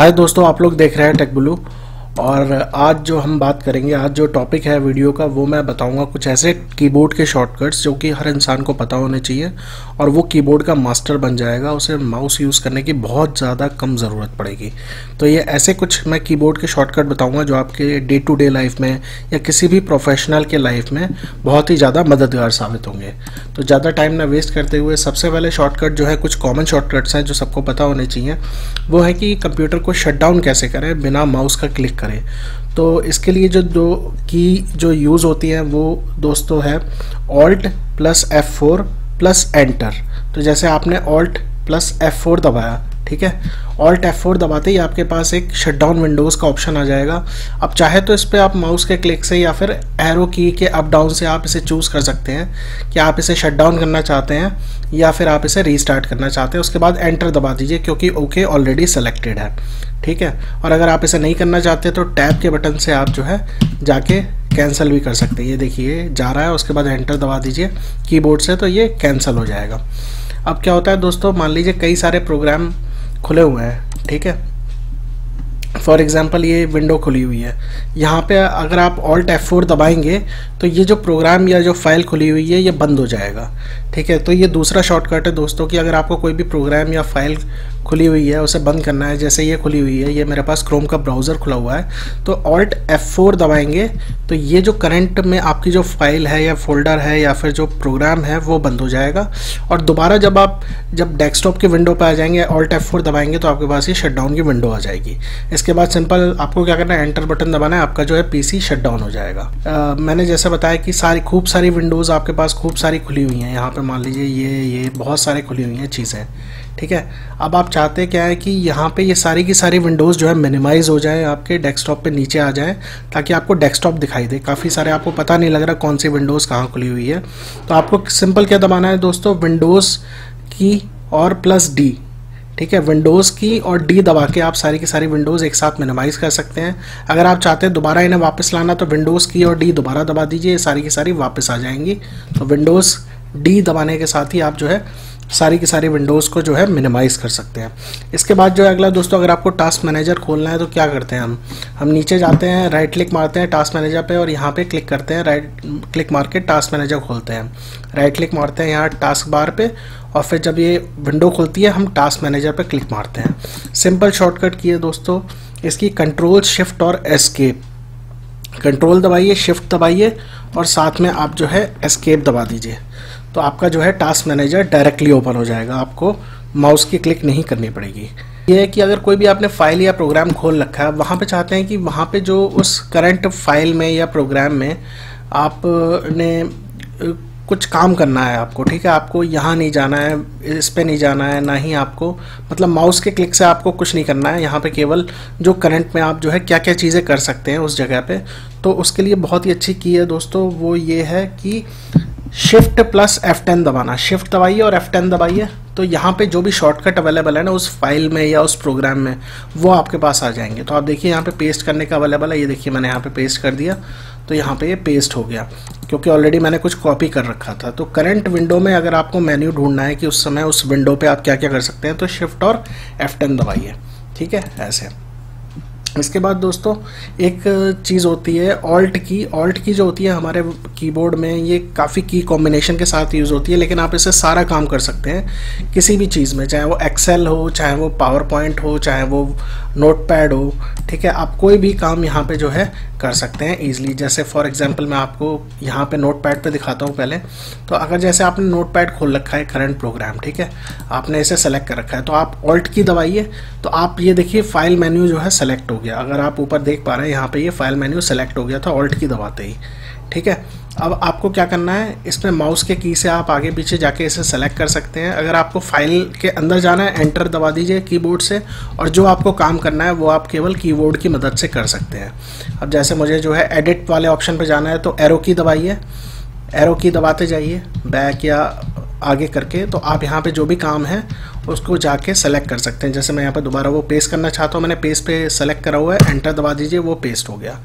हाय दोस्तों, आप लोग देख रहे हैं टेक ब्लू। और आज जो हम बात करेंगे, आज जो टॉपिक है वीडियो का, वो मैं बताऊंगा कुछ ऐसे कीबोर्ड के शॉर्टकट्स जो कि हर इंसान को पता होने चाहिए और वो कीबोर्ड का मास्टर बन जाएगा। उसे माउस यूज़ करने की बहुत ज़्यादा कम ज़रूरत पड़ेगी। तो ये ऐसे कुछ मैं कीबोर्ड के शॉर्टकट बताऊंगा जो आपके डे टू डे लाइफ में या किसी भी प्रोफेशनल के लाइफ में बहुत ही ज़्यादा मददगार साबित होंगे। तो ज़्यादा टाइम ना वेस्ट करते हुए सबसे पहले शॉर्टकट जो है, कुछ कॉमन शॉर्टकट्स हैं जो सबको पता होने चाहिए। वो है कि कंप्यूटर को शट डाउन कैसे करें बिना माउस का क्लिक करें। तो इसके लिए जो दो की जो यूज़ होती है वो दोस्तों है Alt + F4 + एंटर। तो जैसे आपने Alt + F4 दबाया, ठीक है, Alt F4 दबाते ही आपके पास एक शटडाउन विंडोज़ का ऑप्शन आ जाएगा। अब चाहे तो इस पर आप माउस के क्लिक से या फिर एरो की के अप डाउन से आप इसे चूज़ कर सकते हैं कि आप इसे शट डाउन करना चाहते हैं या फिर आप इसे रीस्टार्ट करना चाहते हैं। उसके बाद एंटर दबा दीजिए क्योंकि ओके ऑलरेडी सेलेक्टेड है, ठीक है। और अगर आप इसे नहीं करना चाहते तो टैब के बटन से आप जो है जाके कैंसिल भी कर सकते हैं। ये देखिए जा रहा है, उसके बाद एंटर दबा दीजिए कीबोर्ड से तो ये कैंसिल हो जाएगा। अब क्या होता है दोस्तों, मान लीजिए कई सारे प्रोग्राम खुले हुए हैं, ठीक है। फॉर एग्जांपल ये विंडो खुली हुई है, यहाँ पे अगर आप Alt F4 दबाएंगे तो ये जो प्रोग्राम या जो फाइल खुली हुई है ये बंद हो जाएगा, ठीक है। तो ये दूसरा शॉर्टकट है दोस्तों कि अगर आपको कोई भी प्रोग्राम या फाइल खुली हुई है उसे बंद करना है, जैसे ये खुली हुई है, ये मेरे पास क्रोम का ब्राउज़र खुला हुआ है, तो Alt F4 दबाएंगे तो ये जो करंट में आपकी जो फाइल है या फोल्डर है या फिर जो प्रोग्राम है वो बंद हो जाएगा। और दोबारा जब डेस्कटॉप की विंडो पर आ जाएंगे, Alt F4 दबाएंगे तो आपके पास ये शटडाउन की विंडो आ जाएगी। इसके बाद सिंपल आपको क्या करना है, एंटर बटन दबाना है, आपका जो है पीसी शटडाउन हो जाएगा। मैंने जैसे बताया कि खूब सारी विंडोज़ आपके पास खूब सारी खुली हुई हैं। यहाँ पे मान लीजिए ये बहुत सारी खुली हुई हैं चीज़ें, ठीक है। अब आप चाहते क्या है कि यहाँ पे ये सारी की सारी विंडोज़ जो है मिनिमाइज हो जाए, आपके डेस्कटॉप पे नीचे आ जाए ताकि आपको डेस्कटॉप दिखाई दे। काफ़ी सारे आपको पता नहीं लग रहा कौन सी विंडोज़ कहाँ खुली हुई है। तो आपको सिंपल क्या दबाना है दोस्तों, विंडोज़ की और +D, ठीक है। विंडोज़ की और D दबा के आप सारी की सारी विंडोज़ एक साथ मिनिमाइज़ कर सकते हैं। अगर आप चाहते हैं दोबारा इन्हें वापस लाना तो विंडोज़ की और D दोबारा दबा दीजिए, सारी की सारी वापस आ जाएंगी। तो विंडोज़ D दबाने के साथ ही आप जो है सारी की सारी विंडोज़ को जो है मिनिमाइज़ कर सकते हैं। इसके बाद जो है अगला दोस्तों, अगर आपको टास्क मैनेजर खोलना है तो क्या करते हैं, हम नीचे जाते हैं, राइट क्लिक मारते हैं टास्क मैनेजर पे और यहाँ पे क्लिक करते हैं, राइट क्लिक मार के टास्क मैनेजर खोलते हैं। राइट क्लिक मारते हैं यहाँ टास्क बार पे और फिर जब ये विंडो खुलती है हम टास्क मैनेजर पे क्लिक मारते हैं। सिंपल शॉर्टकट की है दोस्तों इसकी, कंट्रोल शिफ्ट और एस्केप। कंट्रोल दबाइए, शिफ्ट दबाइए और साथ में आप जो है एस्केप दबा दीजिए, तो आपका जो है टास्क मैनेजर डायरेक्टली ओपन हो जाएगा, आपको माउस की क्लिक नहीं करनी पड़ेगी। ये है कि अगर कोई भी आपने फाइल या प्रोग्राम खोल रखा है, वहाँ पे चाहते हैं कि वहाँ पे जो उस करंट फाइल में या प्रोग्राम में आपने कुछ काम करना है आपको, ठीक है, आपको यहाँ नहीं जाना है, इस पे नहीं जाना है, ना ही आपको मतलब माउस के क्लिक से आपको कुछ नहीं करना है। यहाँ पे केवल जो करंट में आप जो है क्या क्या चीज़ें कर सकते हैं उस जगह पे, तो उसके लिए बहुत ही अच्छी की है दोस्तों, वो ये है कि शिफ्ट + F10 दबाना। शिफ्ट दबाइए और F10 दबाइए तो यहाँ पे जो भी शॉर्टकट अवेलेबल है ना उस फाइल में या उस प्रोग्राम में वो आपके पास आ जाएंगे। तो आप देखिए यहाँ पे पेस्ट करने का अवेलेबल है, ये देखिए मैंने यहाँ पे पेस्ट कर दिया तो यहाँ पे ये पेस्ट हो गया क्योंकि ऑलरेडी मैंने कुछ कॉपी कर रखा था। तो करंट विंडो में अगर आपको मेन्यू ढूंढना है कि उस समय उस विंडो पे आप क्या क्या कर सकते हैं तो शिफ्ट और F10 दबाइए, ठीक है, ऐसे। इसके बाद दोस्तों एक चीज़ होती है Alt की। Alt की जो होती है हमारे कीबोर्ड में ये काफ़ी की कॉम्बिनेशन के साथ यूज़ होती है, लेकिन आप इससे सारा काम कर सकते हैं किसी भी चीज़ में, चाहे वो एक्सेल हो, चाहे वो पावर पॉइंट हो, चाहे वो नोटपैड हो, ठीक है। आप कोई भी काम यहाँ पे जो है कर सकते हैं ईजिली। जैसे फॉर एग्जांपल मैं आपको यहाँ पे नोटपैड पे दिखाता हूँ पहले। तो अगर जैसे आपने नोटपैड खोल रखा है करंट प्रोग्राम, ठीक है, आपने इसे सेलेक्ट कर रखा है तो आप Alt की दबाइए तो आप ये देखिए फाइल मेन्यू जो है सेलेक्ट हो गया। अगर आप ऊपर देख पा रहे हैं यहाँ पे ये फाइल मेन्यू सेलेक्ट हो गया था Alt की दबाते ही, ठीक है। अब आपको क्या करना है, इसमें माउस के की से आप आगे पीछे जाके इसे सेलेक्ट कर सकते हैं। अगर आपको फाइल के अंदर जाना है एंटर दबा दीजिए कीबोर्ड से और जो आपको काम करना है वो आप केवल कीबोर्ड की मदद से कर सकते हैं। अब जैसे मुझे जो है एडिट वाले ऑप्शन पे जाना है तो एरो की दबाइए, एरो की दबाते जाइए बैक या आगे करके, तो आप यहाँ पे जो भी काम है उसको जाके सेलेक्ट कर सकते हैं। जैसे मैं यहाँ पे दोबारा वो पेस्ट करना चाहता हूँ, मैंने पेस्ट पे सेलेक्ट करा हुआ है, एंटर दबा दीजिए, वो पेस्ट हो गया।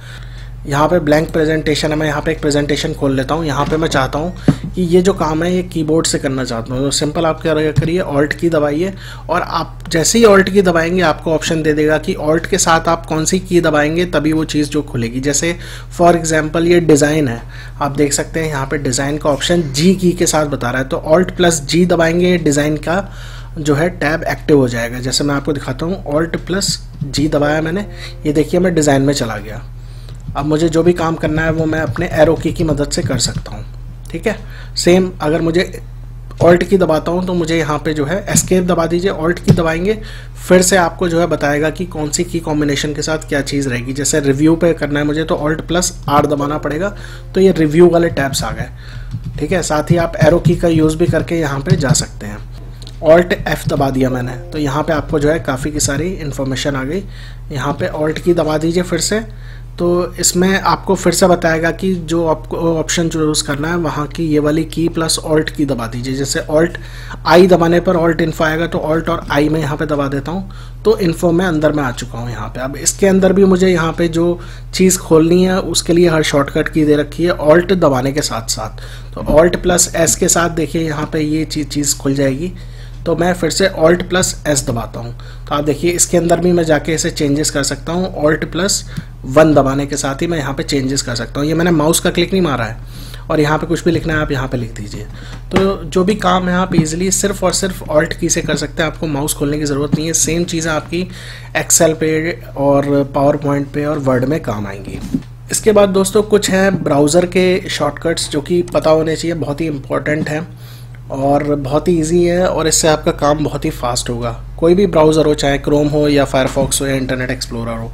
यहाँ पे ब्लैंक प्रेजेंटेशन है, मैं यहाँ पे एक प्रेजेंटेशन खोल लेता हूँ। यहाँ पे मैं चाहता हूँ कि ये जो काम है ये कीबोर्ड से करना चाहता हूँ, तो सिंपल आप क्या करिए, ऑल्ट की दबाइए और आप जैसे ही ऑल्ट की दबाएंगे आपको ऑप्शन दे देगा कि ऑल्ट के साथ आप कौन सी की दबाएंगे तभी वो चीज़ जो खुलेगी। जैसे फॉर एग्जांपल ये डिज़ाइन है, आप देख सकते हैं यहाँ पे डिज़ाइन का ऑप्शन जी की के साथ बता रहा है, तो ऑल्ट प्लस जी दबाएंगे, डिज़ाइन का जो है टैब एक्टिव हो जाएगा। जैसे मैं आपको दिखाता हूँ, ऑल्ट प्लस जी दबाया मैंने, ये देखिए मैं डिज़ाइन में चला गया। अब मुझे जो भी काम करना है वो मैं अपने एरो की मदद से कर सकता हूँ, ठीक है। सेम अगर मुझे ऑल्ट की दबाता हूँ तो मुझे यहाँ पे जो है एस्केप दबा दीजिए, ऑल्ट की दबाएंगे फिर से आपको जो है बताएगा कि कौन सी की कॉम्बिनेशन के साथ क्या चीज़ रहेगी। जैसे रिव्यू पे करना है मुझे तो ऑल्ट प्लस आर दबाना पड़ेगा, तो ये रिव्यू वाले टैब्स आ गए, ठीक है। साथ ही आप एरो की का यूज़ भी करके यहाँ पे जा सकते हैं। ऑल्ट एफ दबा दिया मैंने, तो यहाँ पे आपको जो है काफ़ी की सारी इन्फॉर्मेशन आ गई। यहाँ पे ऑल्ट की दबा दीजिए फिर से, तो इसमें आपको फिर से बताएगा कि जो आपको ऑप्शन चूज़ करना है वहाँ की ये वाली की प्लस ऑल्ट की दबा दीजिए। जैसे ऑल्ट आई दबाने पर ऑल्ट इन्फो आएगा, तो ऑल्ट और आई में यहाँ पे दबा देता हूँ, तो इन्फो में अंदर में आ चुका हूँ यहाँ पे। अब इसके अंदर भी मुझे यहाँ पे जो चीज़ खोलनी है उसके लिए हर शॉर्टकट की दे रखी है ऑल्ट दबाने के साथ साथ। तो ऑल्ट प्लस एस के साथ देखिए यहाँ पे ये चीज़ खुल जाएगी, तो मैं फिर से ऑल्ट प्लस एस दबाता हूँ, तो आप देखिए इसके अंदर भी मैं जाके इसे चेंजेस कर सकता हूँ। ऑल्ट प्लस 1 दबाने के साथ ही मैं यहाँ पे चेंजेस कर सकता हूँ। ये मैंने माउस का क्लिक नहीं मारा है, और यहाँ पे कुछ भी लिखना है आप यहाँ पे लिख दीजिए। तो जो भी काम है आप इजीली सिर्फ और सिर्फ ऑल्ट की से कर सकते हैं, आपको माउस खोलने की ज़रूरत नहीं है। सेम चीज़ें आपकी एक्सेल पे और पावर पॉइंट पे और वर्ड में काम आएंगी। इसके बाद दोस्तों कुछ हैं ब्राउज़र के शॉर्टकट्स जो कि पता होने चाहिए, बहुत ही इंपॉर्टेंट हैं और बहुत ही इजी है, और इससे आपका काम बहुत ही फास्ट होगा। कोई भी ब्राउज़र हो, चाहे क्रोम हो या फायरफॉक्स हो या इंटरनेट एक्सप्लोरर हो।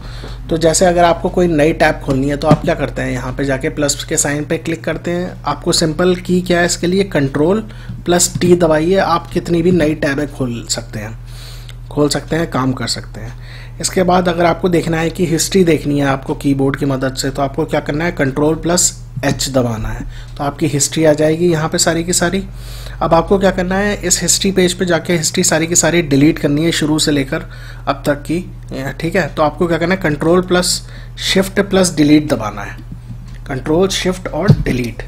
तो जैसे अगर आपको कोई नई टैब खोलनी है तो आप क्या करते हैं, यहाँ पे जाके प्लस के साइन पे क्लिक करते हैं। आपको सिंपल की क्या है इसके लिए, कंट्रोल प्लस टी दबाइए, आप कितनी भी नई टैबें खोल सकते हैं, काम कर सकते हैं। इसके बाद अगर आपको देखना है कि हिस्ट्री देखनी है आपको कीबोर्ड की मदद से, तो आपको क्या करना है, कंट्रोल प्लस एच दबाना है, तो आपकी हिस्ट्री आ जाएगी यहाँ पे सारी की सारी। अब आपको क्या करना है, इस हिस्ट्री पेज पे जाके हिस्ट्री सारी की सारी डिलीट करनी है शुरू से लेकर अब तक की, ठीक है। तो आपको क्या करना है, control plus shift plus delete दबाना है, कंट्रोल शिफ्ट और डिलीट।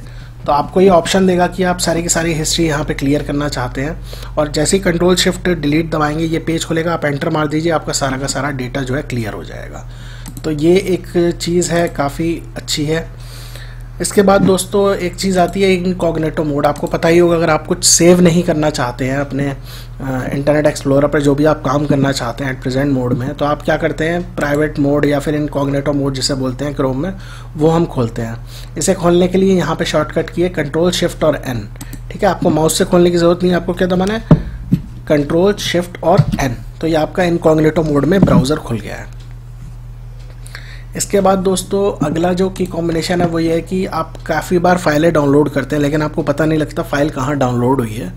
तो आपको ये ऑप्शन देगा कि आप सारी की सारी हिस्ट्री यहाँ पे क्लियर करना चाहते हैं, और जैसे ही कंट्रोल शिफ्ट डिलीट दबाएंगे ये पेज खुलेगा, आप एंटर मार दीजिए, आपका सारा का सारा डेटा जो है क्लियर हो जाएगा। तो ये एक चीज़ है, काफ़ी अच्छी है। इसके बाद दोस्तों एक चीज़ आती है इनकॉग्निटो मोड। आपको पता ही होगा, अगर आप कुछ सेव नहीं करना चाहते हैं अपने इंटरनेट एक्सप्लोरर पर जो भी आप काम करना चाहते हैं एट प्रेजेंट मोड में, तो आप क्या करते हैं, प्राइवेट मोड या फिर इनकॉग्निटो मोड जिसे बोलते हैं क्रोम में, वो हम खोलते हैं। इसे खोलने के लिए यहाँ पे शॉर्टकट की है कंट्रोल शिफ्ट और एन, ठीक है। आपको माउस से खोलने की ज़रूरत नहीं है, आपको क्या दबाना है, कंट्रोल शिफ्ट और एन, तो ये आपका इनकॉग्निटो मोड में ब्राउज़र खुल गया है। इसके बाद दोस्तों अगला जो की कॉम्बिनेशन है वो ये है कि आप काफ़ी बार फाइलें डाउनलोड करते हैं लेकिन आपको पता नहीं लगता फाइल कहाँ डाउनलोड हुई है।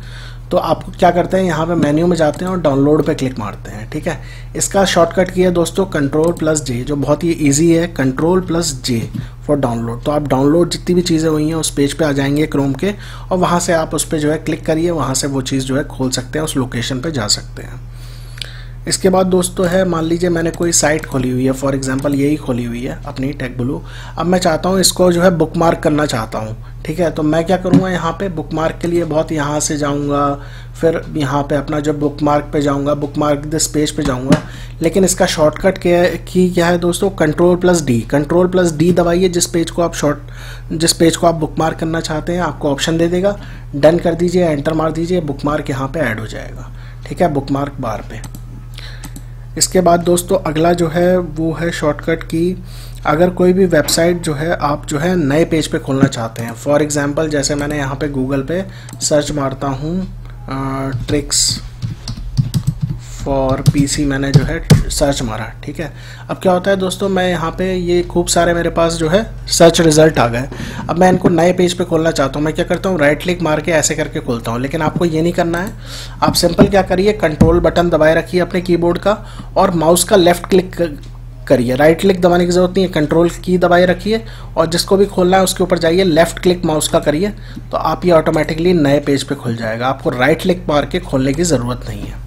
तो आप क्या करते हैं, यहाँ पे मेन्यू में जाते हैं और डाउनलोड पे क्लिक मारते हैं, ठीक है। इसका शॉर्टकट की है दोस्तों कंट्रोल प्लस जे, जो बहुत ही इजी है, control plus J for download. तो आप डाउनलोड जितनी भी चीज़ें हुई हैं उस पेज पे आ जाएंगे क्रोम के, और वहाँ से आप उस पर जो है क्लिक करिए, वहाँ से वो चीज़ जो है खोल सकते हैं, उस लोकेशन पर जा सकते हैं। इसके बाद दोस्तों है, मान लीजिए मैंने कोई साइट खोली हुई है, फॉर एग्जांपल यही खोली हुई है अपनी टेकब्लू। अब मैं चाहता हूँ इसको जो है बुकमार्क करना चाहता हूँ, ठीक है। तो मैं क्या करूँगा, यहाँ पे बुकमार्क के लिए बहुत यहाँ से जाऊँगा, फिर यहाँ पे अपना जो बुकमार्क पे जाऊँगा, बुकमार्क दिस पेज पे जाऊँगा। लेकिन इसका शॉर्टकट क्या है दोस्तों, कंट्रोल प्लस डी दबाइए। जिस पेज को आप बुकमार्क करना चाहते हैं आपको ऑप्शन दे देगा, डन कर दीजिए, एंटर मार दीजिए, बुकमार्क यहाँ पे ऐड हो जाएगा, ठीक है, बुकमार्क बार पे। इसके बाद दोस्तों अगला जो है वो है शॉर्टकट की। अगर कोई भी वेबसाइट जो है आप जो है नए पेज पे खोलना चाहते हैं, फॉर एग्जांपल जैसे मैंने यहाँ पे गूगल पे सर्च मारता हूँ ट्रिक्स फॉर पीसी, मैंने जो है सर्च मारा, ठीक है। अब क्या होता है दोस्तों, मैं यहाँ पे ये खूब सारे मेरे पास जो है सर्च रिजल्ट आ गए। अब मैं इनको नए पेज पे खोलना चाहता हूँ, मैं क्या करता हूँ, राइट क्लिक मार के ऐसे करके खोलता हूँ। लेकिन आपको ये नहीं करना है, आप सिंपल क्या करिए, कंट्रोल बटन दबाए रखिए अपने कीबोर्ड का और माउस का लेफ्ट क्लिक करिए, राइट क्लिक दबाने की ज़रूरत नहीं है, कंट्रोल की दबाए रखिए और जिसको भी खोलना है उसके ऊपर जाइए, लेफ्ट क्लिक माउस का करिए, तो आप ये ऑटोमेटिकली नए पेज पे खुल जाएगा। आपको राइट क्लिक मार के खोलने की ज़रूरत नहीं है।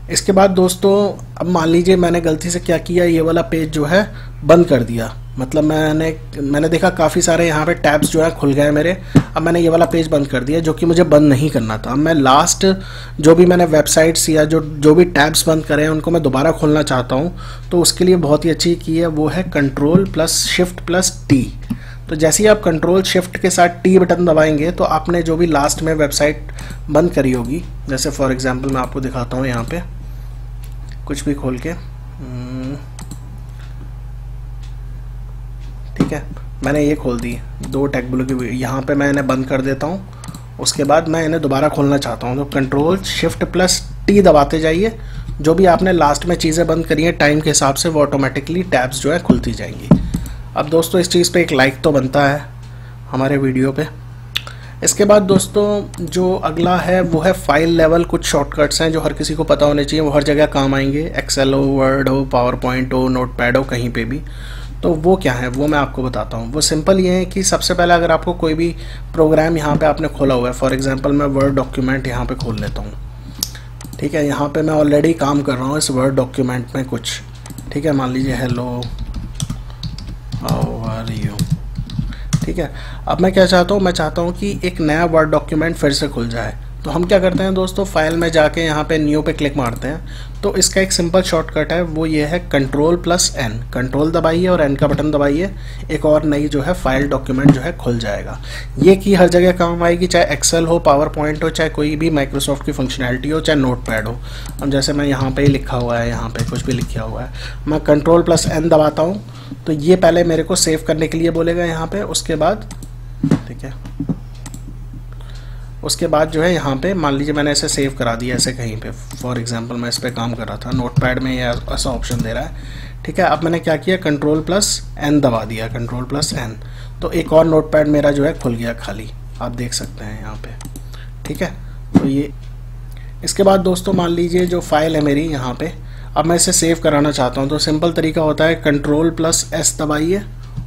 इसके बाद दोस्तों अब मान लीजिए मैंने गलती से क्या किया, ये वाला पेज जो है बंद कर दिया, मतलब मैंने देखा काफ़ी सारे यहाँ पे टैब्स जो है खुल गए मेरे। अब मैंने ये वाला पेज बंद कर दिया जो कि मुझे बंद नहीं करना था। अब मैं लास्ट जो भी मैंने वेबसाइट्स या जो भी टैब्स बंद करे हैं उनको मैं दोबारा खोलना चाहता हूँ। तो उसके लिए बहुत ही अच्छी की है, वो है Ctrl+Shift+T। तो जैसे ही आप कंट्रोल शिफ्ट के साथ टी बटन दबाएंगे तो आपने जो भी लास्ट में वेबसाइट बंद करी होगी, जैसे फॉर एग्जांपल मैं आपको दिखाता हूँ यहाँ पे कुछ भी खोल के, ठीक है, मैंने ये खोल दी 2 टेकब्लू की, यहाँ पे मैं इन्हें बंद कर देता हूँ। उसके बाद मैं इन्हें दोबारा खोलना चाहता हूँ तो Ctrl+Shift+T दबाते जाइए। जो भी आपने लास्ट में चीज़ें बंद करी हैं टाइम के हिसाब से वो ऑटोमेटिकली टैब्स जो है खुलती जाएंगी। अब दोस्तों इस चीज़ पे एक लाइक तो बनता है हमारे वीडियो पे। इसके बाद दोस्तों जो अगला है वो है फाइल लेवल कुछ शॉर्टकट्स हैं जो हर किसी को पता होने चाहिए, वो हर जगह काम आएंगे, एक्सेल हो, वर्ड हो, पावर पॉइंट हो, नोटपैड हो, कहीं पे भी। तो वो क्या है वो मैं आपको बताता हूँ। वो सिंपल ये है कि सबसे पहले अगर आपको कोई भी प्रोग्राम यहाँ पे आपने खोला हुआ है, फॉर एग्जांपल मैं वर्ड डॉक्यूमेंट यहाँ पे खोल लेता हूँ, ठीक है। यहाँ पे मैं ऑलरेडी काम कर रहा हूँ इस वर्ड डॉक्यूमेंट में कुछ, ठीक है। मान लीजिए हेलो हाउ आर यू, ठीक है। अब मैं क्या चाहता हूँ, मैं चाहता हूँ कि एक नया वर्ड डॉक्यूमेंट फिर से खुल जाए। तो हम क्या करते हैं दोस्तों, फाइल में जाके यहाँ पे न्यू पे क्लिक मारते हैं। तो इसका एक सिंपल शॉर्टकट है, वो ये है Ctrl+N, कंट्रोल दबाइए और N का बटन दबाइए, एक और नई जो है फाइल डॉक्यूमेंट जो है खुल जाएगा। ये की हर जगह काम आएगी, चाहे एक्सेल हो, पावर पॉइंट हो, चाहे कोई भी माइक्रोसॉफ्ट की फंक्शनैलिटी हो, चाहे नोटपैड हो। अब जैसे मैं यहाँ पे ही लिखा हुआ है, यहाँ पे कुछ भी लिखा हुआ है, मैं Ctrl+N दबाता हूँ तो ये पहले मेरे को सेव करने के लिए बोलेगा यहाँ पे। उसके बाद ठीक है, उसके बाद जो है यहाँ पे मान लीजिए मैंने ऐसे सेव करा दिया ऐसे कहीं पे, फॉर एग्जांपल मैं इस पे काम कर रहा था, नोटपैड में ये ऐसा ऑप्शन दे रहा है, ठीक है। अब मैंने क्या किया, Ctrl+N दबा दिया, Ctrl+N, तो एक और नोटपैड मेरा जो है खुल गया खाली, आप देख सकते हैं यहाँ पे, ठीक है। तो ये इसके बाद दोस्तों मान लीजिए जो फाइल है मेरी यहाँ पे, अब मैं इसे सेव कराना चाहता हूँ। तो सिंपल तरीका होता है Ctrl+S दबाइए,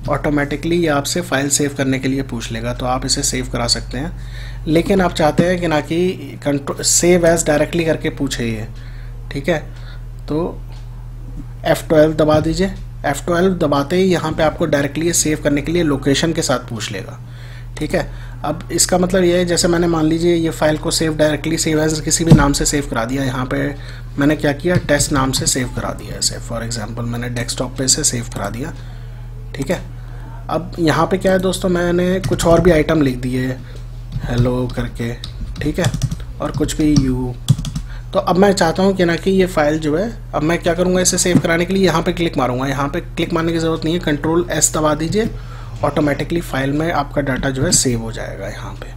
ऑटोमेटिकली ये आपसे फाइल सेव करने के लिए पूछ लेगा, तो आप इसे सेव करा सकते हैं। लेकिन आप चाहते हैं कि ना कि सेव एज डायरेक्टली करके पूछे ये, ठीक है। तो F12 दबा दीजिए, F12 दबाते ही यहाँ पे आपको डायरेक्टली ये सेव करने के लिए लोकेशन के साथ पूछ लेगा, ठीक है। अब इसका मतलब ये है, जैसे मैंने मान लीजिए ये फाइल को सेव डायरेक्टली सेव एज किसी भी नाम से सेव करा दिया, यहाँ पे मैंने क्या किया, टेस्ट नाम से सेव करा दिया ऐसे, फॉर एग्जांपल मैंने डेस्कटॉप पे से सेव करा दिया, ठीक है। अब यहाँ पे क्या है दोस्तों, मैंने कुछ और भी आइटम लिख दिए हेलो करके, ठीक है, और कुछ भी यू। तो अब मैं चाहता हूँ कि ना कि ये फाइल जो है, अब मैं क्या करूँगा, इसे सेव कराने के लिए यहाँ पे क्लिक मारूंगा। यहाँ पे क्लिक मारने की ज़रूरत नहीं है, Ctrl+S दबा दीजिए, ऑटोमेटिकली फाइल में आपका डाटा जो है सेव हो जाएगा यहाँ पे,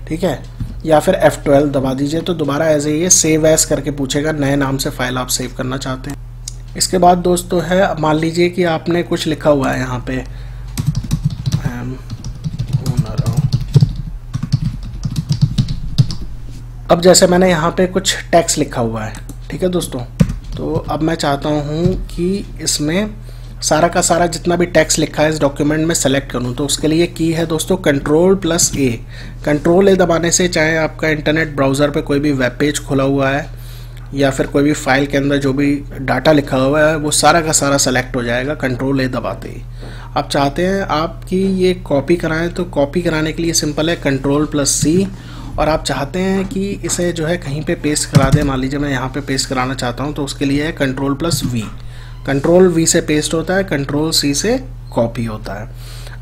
ठीक है। या फिर F12 दबा दीजिए तो दोबारा ऐसे ये सेव एज करके पूछेगा, नए नाम से फाइल आप सेव करना चाहते हैं। इसके बाद दोस्तों है, मान लीजिए कि आपने कुछ लिखा हुआ है यहाँ पे, अब जैसे मैंने यहाँ पे कुछ टेक्स्ट लिखा हुआ है, ठीक है दोस्तों। तो अब मैं चाहता हूँ कि इसमें सारा का सारा जितना भी टेक्स्ट लिखा है इस डॉक्यूमेंट में सेलेक्ट करूँ। तो उसके लिए की है दोस्तों Ctrl+A। Ctrl+A दबाने से चाहे आपका इंटरनेट ब्राउज़र पे कोई भी वेब पेज खुला हुआ है या फिर कोई भी फाइल के अंदर जो भी डाटा लिखा हुआ है वो सारा का सारा सेलेक्ट हो जाएगा Ctrl+A दबाते ही। आप चाहते हैं आपकी ये कॉपी कराएं तो कॉपी कराने के लिए सिंपल है Ctrl+C, और आप चाहते हैं कि इसे जो है कहीं पे पेस्ट करा दें, मान लीजिए मैं यहाँ पे पेस्ट कराना चाहता हूँ तो उसके लिए है Ctrl+V। Ctrl+V से पेस्ट होता है, Ctrl+C से कॉपी होता है।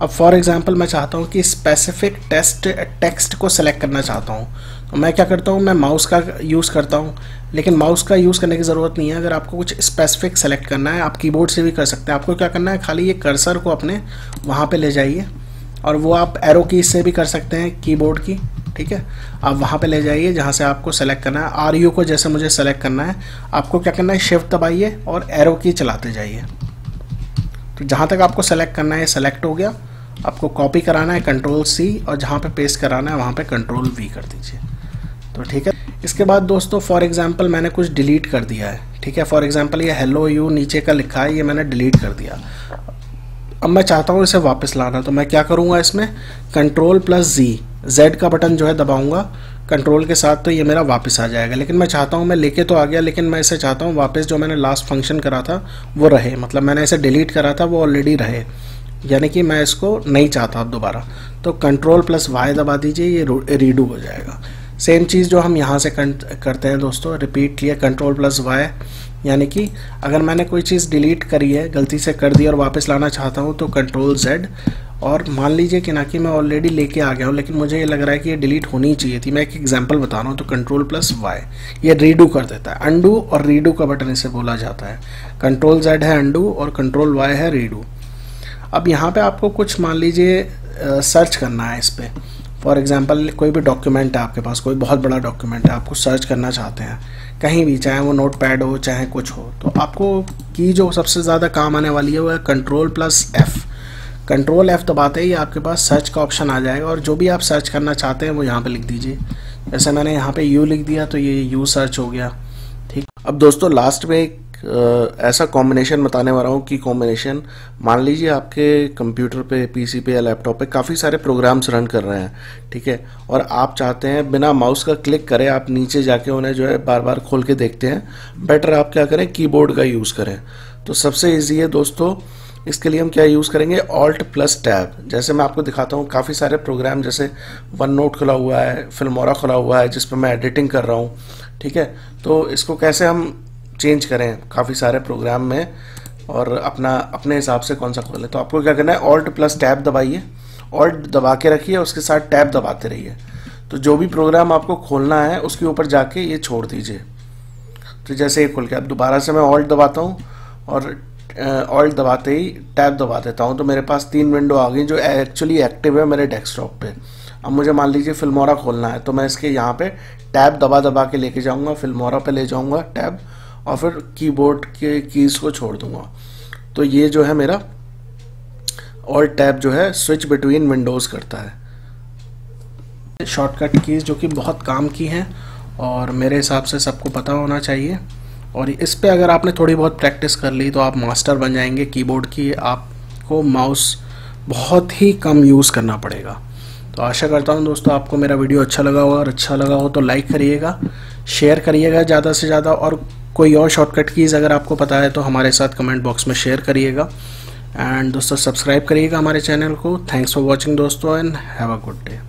अब फॉर एग्जांपल मैं चाहता हूँ कि स्पेसिफिक टेक्स्ट को सेलेक्ट करना चाहता हूँ, तो मैं क्या करता हूँ, मैं माउस का यूज़ करता हूँ। लेकिन माउस का यूज़ करने की ज़रूरत नहीं है, अगर आपको कुछ स्पेसिफिक सेलेक्ट करना है आप कीबोर्ड से भी कर सकते हैं। आपको क्या करना है, खाली ये कर्सर को अपने वहाँ पे ले जाइए, और वो आप एरो की से भी कर सकते हैं कीबोर्ड की, ठीक है। आप वहाँ पे ले जाइए जहाँ से आपको सेलेक्ट करना है। RU को जैसे मुझे सेलेक्ट करना है, आपको क्या करना है, शिफ्ट दबाइए और एरो की चलाते जाइए। तो जहाँ तक आपको सेलेक्ट करना है सेलेक्ट हो गया। आपको कॉपी कराना है Ctrl+C, और जहाँ पे पेस्ट कराना है वहाँ पे Ctrl+V कर दीजिए, तो ठीक है। इसके बाद दोस्तों फॉर एग्जांपल मैंने कुछ डिलीट कर दिया है, ठीक है। फॉर एग्जांपल ये हेलो यू नीचे का लिखा है, ये मैंने डिलीट कर दिया। अब मैं चाहता हूँ इसे वापस लाना, तो मैं क्या करूँगा, इसमें Ctrl+Z, Z का बटन जो है दबाऊँगा कंट्रोल के साथ, तो ये मेरा वापस आ जाएगा। लेकिन मैं चाहता हूँ, मैं लेके तो आ गया, लेकिन मैं इसे चाहता हूँ वापस जो मैंने लास्ट फंक्शन करा था वो रहे, मतलब मैंने इसे डिलीट करा था वो ऑलरेडी रहे। यानी कि मैं इसको नहीं चाहता अब दोबारा, तो कंट्रोल प्लस वाई दबा दीजिए, ये रीडू हो जाएगा। सेम चीज़ जो हम यहाँ से करते हैं दोस्तों, रिपीट किया कंट्रोल प्लस वाई, यानी कि अगर मैंने कोई चीज़ डिलीट करी है, गलती से कर दी और वापस लाना चाहता हूँ तो कंट्रोल जेड। और मान लीजिए कि ना कि मैं ऑलरेडी लेके आ गया हूँ लेकिन मुझे ये लग रहा है कि ये डिलीट होनी चाहिए थी, मैं एक एग्जांपल बता रहा हूँ, तो कंट्रोल प्लस वाई ये रीडू कर देता है। अंडू और रीडू का बटन इसे बोला जाता है। कंट्रोल जेड है अंडू और कंट्रोल वाई है रीडू। अब यहाँ पे आपको कुछ मान लीजिए सर्च करना है इस पर। फॉर एग्जांपल कोई भी डॉक्यूमेंट है आपके पास, कोई बहुत बड़ा डॉक्यूमेंट है, आपको सर्च करना चाहते हैं कहीं भी, चाहे वो नोटपैड हो चाहे कुछ हो, तो आपको की जो सबसे ज़्यादा काम आने वाली है वो है control plus F. Control F दबाते ही आपके पास सर्च का ऑप्शन आ जाएगा और जो भी आप सर्च करना चाहते हैं वो यहाँ पे लिख दीजिए। जैसे मैंने यहाँ पे यू लिख दिया तो ये यू सर्च हो गया। ठीक, अब दोस्तों लास्ट में एक ऐसा कॉम्बिनेशन बताने वाला हूँ कि कॉम्बिनेशन, मान लीजिए आपके कंप्यूटर पे, पीसी पे या लैपटॉप पे काफ़ी सारे प्रोग्राम्स रन कर रहे हैं, ठीक है, और आप चाहते हैं बिना माउस का क्लिक करें आप नीचे जाके उन्हें जो है बार बार खोल के देखते हैं, बेटर आप क्या करें, कीबोर्ड का यूज़ करें। तो सबसे ईजी है दोस्तों, इसके लिए हम क्या यूज़ करेंगे, ऑल्ट प्लस टैब। जैसे मैं आपको दिखाता हूँ काफ़ी सारे प्रोग्राम, जैसे वन नोट खुला हुआ है, फिल्मोरा खुला हुआ है जिस पर मैं एडिटिंग कर रहा हूँ, ठीक है, तो इसको कैसे हम चेंज करें काफ़ी सारे प्रोग्राम में और अपने हिसाब से कौन सा खोलें। तो आपको क्या करना है, ऑल्ट प्लस टैब दबाइए, ऑल्ट दबा के रखिए, उसके साथ टैब दबाते रहिए, तो जो भी प्रोग्राम आपको खोलना है उसके ऊपर जाके ये छोड़ दीजिए। तो जैसे ये खुल के, अब दोबारा से मैं ऑल्ट दबाता हूँ और ऑल्ट दबाते ही टैब दबा देता हूँ, तो मेरे पास 3 विंडो आ गई जो एक्चुअली एक्टिव है मेरे डेस्कटॉप पे। अब मुझे मान लीजिए फिल्मोरा खोलना है तो मैं इसके यहाँ पे टैब दबा के लेके जाऊँगा, फिल्मोरा पे ले जाऊँगा टैब, और फिर कीबोर्ड के कीज़ को छोड़ दूंगा। तो ये जो है मेरा ऑल्ट टैब जो है स्विच बिटवीन विंडोज़ करता है। शॉर्टकट कीज़ जो कि बहुत काम की हैं और मेरे हिसाब से सबको पता होना चाहिए, और इस पे अगर आपने थोड़ी बहुत प्रैक्टिस कर ली तो आप मास्टर बन जाएंगे कीबोर्ड की। आपको माउस बहुत ही कम यूज़ करना पड़ेगा। तो आशा करता हूँ दोस्तों आपको मेरा वीडियो अच्छा लगा होगा, और अच्छा लगा हो तो लाइक करिएगा, शेयर करिएगा ज़्यादा से ज़्यादा, और कोई और शॉर्टकट कीज़ अगर आपको पता है तो हमारे साथ कमेंट बॉक्स में शेयर करिएगा। एंड दोस्तों सब्सक्राइब करिएगा हमारे चैनल को। थैंक्स फॉर वॉचिंग दोस्तों, and have a good day.